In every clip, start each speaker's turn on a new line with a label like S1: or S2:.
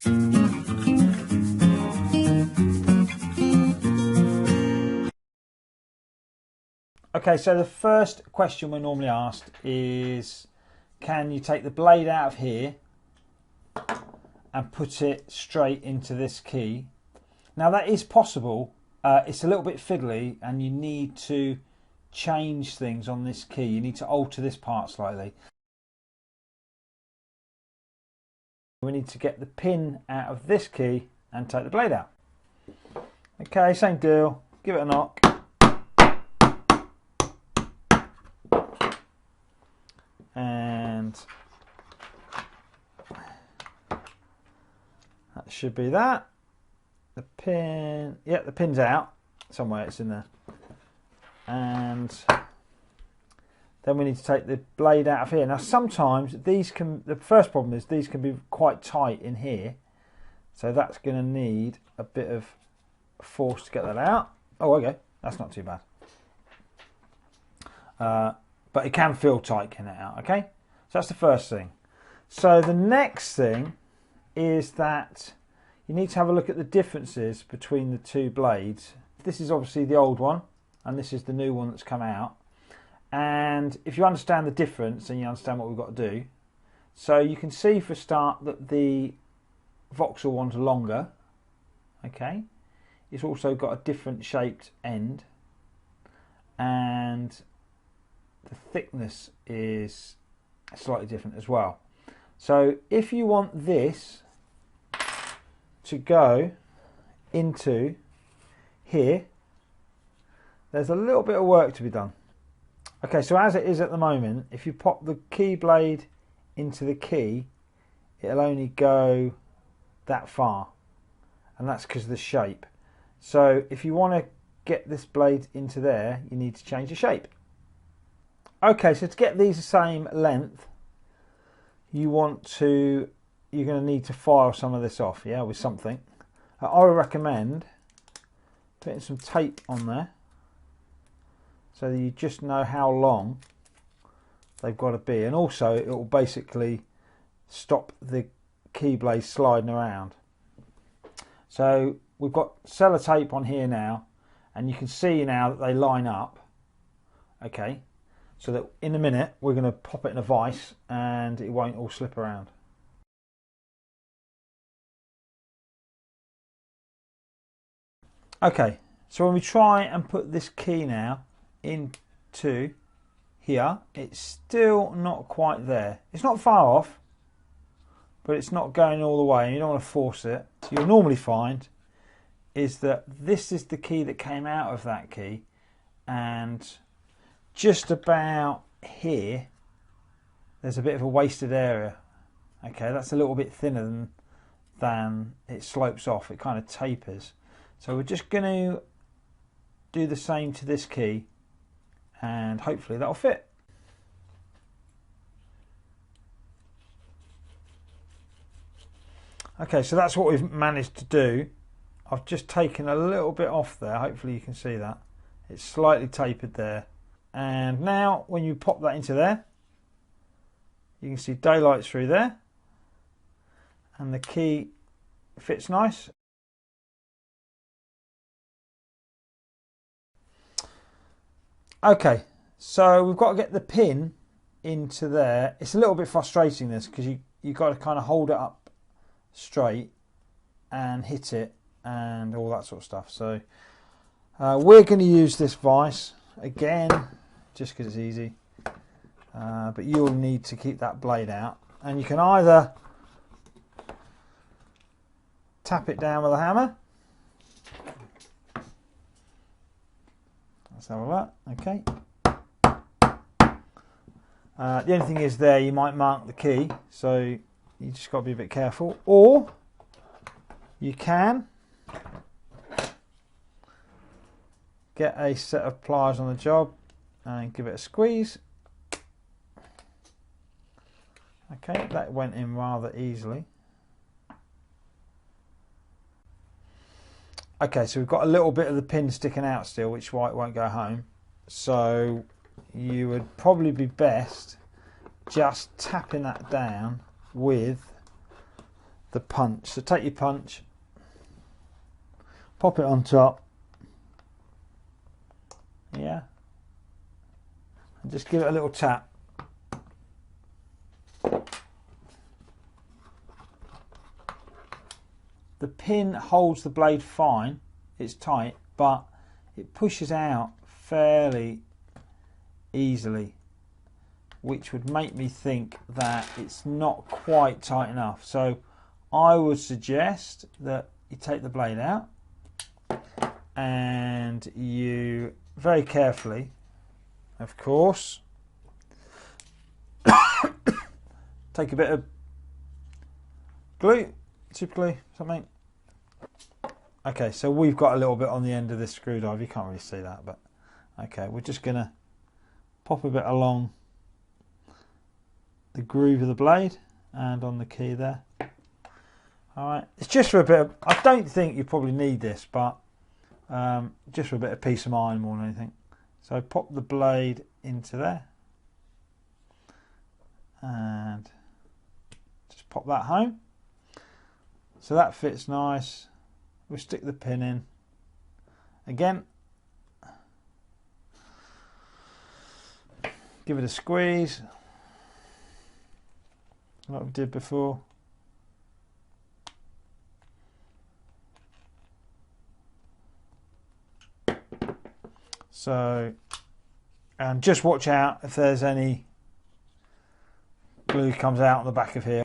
S1: Okay, so the first question we're normally asked is, can you take the blade out of here and put it straight into this key? Now that is possible. It's a little bit fiddly and you need to change things on this key. You need to alter this part slightly. We need to get the pin out of this key and take the blade out. Okay, same deal. Give it a knock. And that should be that. The pin, yeah, the pin's out somewhere, it's in there. And then we need to take the blade out of here. Now sometimes these can, the first problem is these can be quite tight in here, so that's going to need a bit of force to get that out. Oh, okay, that's not too bad. But it can feel tight getting it out, okay? So that's the first thing. So the next thing is that you need to have a look at the differences between the two blades. This is obviously the old one, and this is the new one that's come out. And if you understand the difference, then you understand what we've got to do. So you can see for a start that the Vauxhall one's longer, okay? It's also got a different shaped end, and the thickness is slightly different as well. So if you want this to go into here, there's a little bit of work to be done. Okay, so as it is at the moment, if you pop the key blade into the key, it'll only go that far, and that's because of the shape. So if you want to get this blade into there, you need to change the shape. Okay, so to get these the same length, you're going to need to file some of this off, yeah, with something. I would recommend putting some tape on there so that you just know how long they've got to be, and also it will basically stop the key blade sliding around. So we've got sellotape on here now, and you can see now that they line up, okay, so that in a minute we're going to pop it in a vise and it won't all slip around. Okay, so when we try and put this key now into here, it's still not quite there. It's not far off, but it's not going all the way, and you don't want to force it. So you'll normally find is that this is the key that came out of that key, and just about here there's a bit of a wasted area. Okay, that's a little bit thinner than it slopes off. It kind of tapers. So we're just going to do the same to this key, and hopefully that'll fit. Okay, so that's what we've managed to do. I've just taken a little bit off there. Hopefully you can see that. It's slightly tapered there. And now when you pop that into there, you can see daylight through there, and the key fits nice. Okay, so we've got to get the pin into there. It's a little bit frustrating, this, because you've got to kind of hold it up straight and hit it and all that sort of stuff. So we're going to use this vise again just because it's easy, but you'll need to keep that blade out, and you can either tap it down with a hammer. Let's have a look. Okay. The only thing is there you might mark the key, so you just got to be a bit careful. Or you can get a set of pliers on the job and give it a squeeze. Okay, that went in rather easily. Okay, so we've got a little bit of the pin sticking out still, which won't go home. So you would probably be best just tapping that down with the punch. So take your punch, pop it on top, yeah, and just give it a little tap. The pin holds the blade fine, it's tight, but it pushes out fairly easily, which would make me think that it's not quite tight enough. So I would suggest that you take the blade out and you very carefully, of course, take a bit of glue, super glue, something. Okay, so we've got a little bit on the end of this screwdriver. You can't really see that, but okay, we're just gonna pop a bit along the groove of the blade and on the key there. All right, it's just for a bit of, I don't think you probably need this, but just for a bit of peace of mind more than anything. So pop the blade into there and just pop that home. So that fits nice. We'll stick the pin in again, give it a squeeze like we did before. So, and just watch out if there's any glue comes out on the back of here.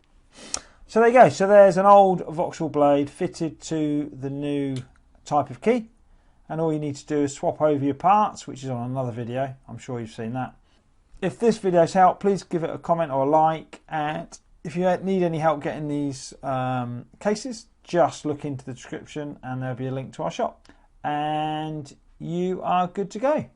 S1: So there you go. So there's an old Vauxhall blade fitted to the new type of key, and all you need to do is swap over your parts, which is on another video. I'm sure you've seen that. If this video's helped, please give it a comment or a like, and if you need any help getting these cases, just look into the description and there'll be a link to our shop and you are good to go.